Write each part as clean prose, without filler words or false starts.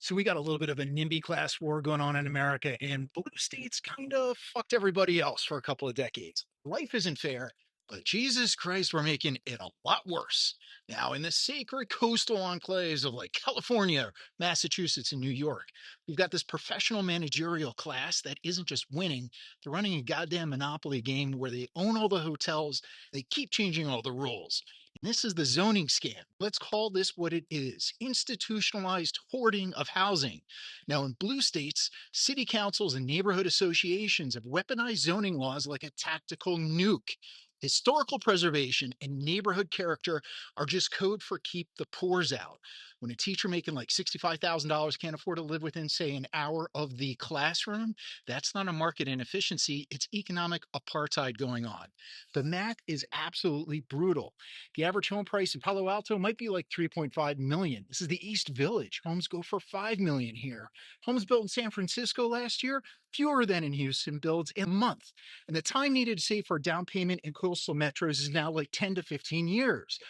So we got a little bit of a NIMBY class war going on in America, and blue states kind of fucked everybody else for a couple of decades. Life isn't fair, but Jesus Christ, we're making it a lot worse. Now, in the sacred coastal enclaves of like California, Massachusetts, and New York, we've got this professional managerial class that isn't just winning, they're running a goddamn monopoly game where they own all the hotels, they keep changing all the rules. This is the zoning scam. Let's call this what it is: institutionalized hoarding of housing. Now, in blue states, city councils and neighborhood associations have weaponized zoning laws like a tactical nuke. Historical preservation and neighborhood character are just code for keep the poors out. When a teacher making like $65,000 can't afford to live within, say, an hour of the classroom, that's not a market inefficiency, it's economic apartheid going on. The math is absolutely brutal. The average home price in Palo Alto might be like 3.5 million. This is the East Village. Homes go for 5 million here. Homes built in San Francisco last year, fewer than in Houston builds in a month. And the time needed to save for a down payment in coastal metros is now like 10 to 15 years.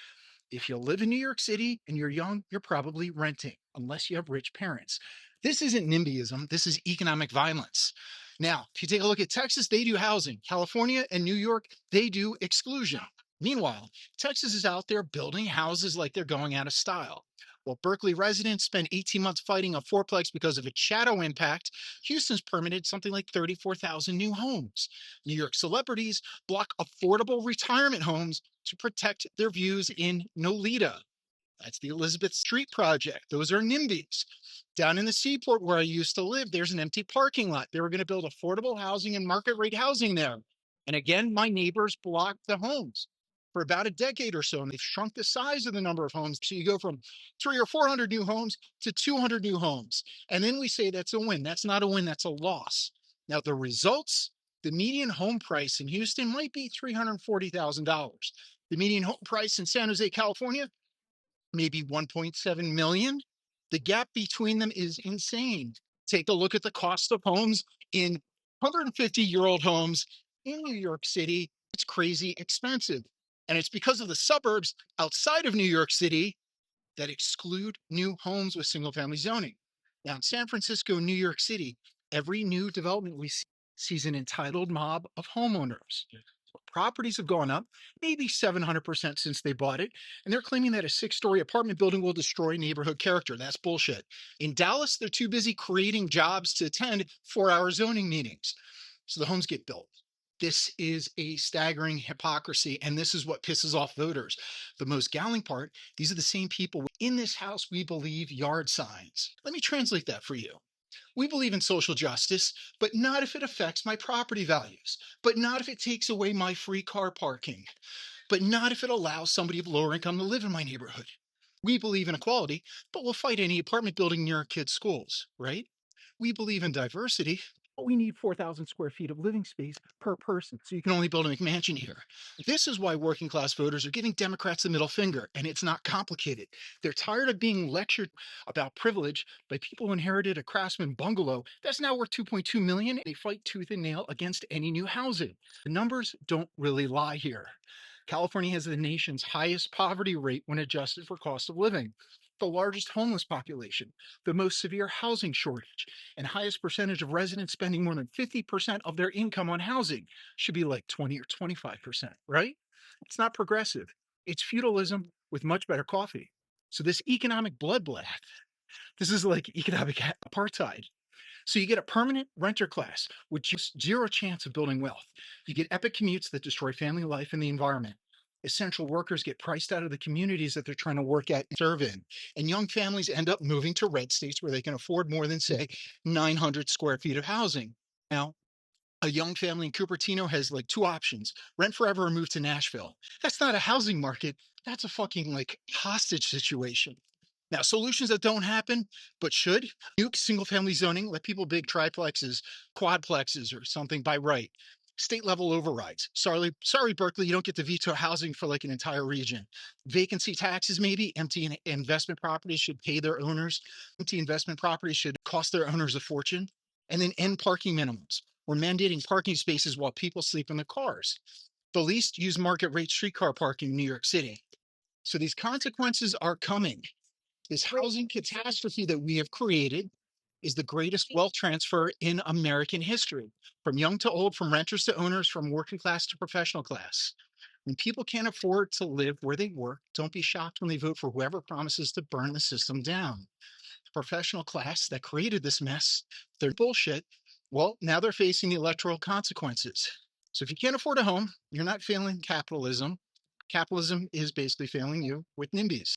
If you live in New York City and you're young, you're probably renting, unless you have rich parents. This isn't NIMBYism, this is economic violence. Now, if you take a look at Texas, they do housing. California and New York, they do exclusion. Meanwhile, Texas is out there building houses like they're going out of style. While Berkeley residents spent 18 months fighting a fourplex because of its shadow impact, Houston's permitted something like 34,000 new homes. New York celebrities block affordable retirement homes to protect their views in Nolita. That's the Elizabeth Street Project. Those are NIMBYs. Down in the seaport where I used to live, there's an empty parking lot. They were going to build affordable housing and market rate housing there. And again, my neighbors blocked the homes for about a decade or so, and they've shrunk the size of the number of homes. So you go from 300 or 400 new homes to 200 new homes. And then we say that's a win. That's not a win, that's a loss. Now, the results: the median home price in Houston might be $340,000. The median home price in San Jose, California, maybe 1.7 million. The gap between them is insane. Take a look at the cost of homes in 150-year-old homes in New York City. It's crazy expensive. And it's because of the suburbs outside of New York City that exclude new homes with single family zoning. Now, in San Francisco and New York City, every new development we see sees an entitled mob of homeowners. Properties have gone up maybe 700% since they bought it. And they're claiming that a 6-story apartment building will destroy neighborhood character. That's bullshit. In Dallas, they're too busy creating jobs to attend 4-hour zoning meetings. So the homes get built. This is a staggering hypocrisy, and this is what pisses off voters. The most galling part: these are the same people in this house we believe yard signs. Let me translate that for you. We believe in social justice, but not if it affects my property values, but not if it takes away my free car parking, but not if it allows somebody of lower income to live in my neighborhood. We believe in equality, but we'll fight any apartment building near our kids' schools, right? We believe in diversity, but we need 4,000 square feet of living space per person. So you can only build a McMansion here. This is why working class voters are giving Democrats the middle finger, and it's not complicated. They're tired of being lectured about privilege by people who inherited a craftsman bungalow that's now worth 2.2 million. They fight tooth and nail against any new housing. The numbers don't really lie here. California has the nation's highest poverty rate when adjusted for cost of living, the largest homeless population, the most severe housing shortage, and highest percentage of residents spending more than 50% of their income on housing. Should be like 20 or 25%, right? It's not progressive. It's feudalism with much better coffee. So this economic bloodbath, this is like economic apartheid. So you get a permanent renter class with just zero chance of building wealth. You get epic commutes that destroy family life and the environment. Essential workers get priced out of the communities that they're trying to work at and serve in. And young families end up moving to red states where they can afford more than, say, 900 square feet of housing. Now, a young family in Cupertino has like two options: rent forever or move to Nashville. That's not a housing market. That's a fucking like hostage situation. Now, solutions that don't happen, but should: nuke single family zoning, let people build triplexes, quadplexes, or something by right. State level overrides. Sorry, Berkeley, you don't get to veto housing for like an entire region. Vacancy taxes, maybe. Empty investment properties should pay their owners. Empty investment properties should cost their owners a fortune. And then end parking minimums. We're mandating parking spaces while people sleep in their cars. The least use market rate streetcar parking in New York City. So these consequences are coming. This housing catastrophe that we have created is the greatest wealth transfer in American history, from young to old, from renters to owners, from working class to professional class. When people can't afford to live where they work, don't be shocked when they vote for whoever promises to burn the system down. The professional class that created this mess, their bullshit, well, now they're facing the electoral consequences. So if you can't afford a home, you're not failing capitalism. Capitalism is basically failing you with NIMBYs.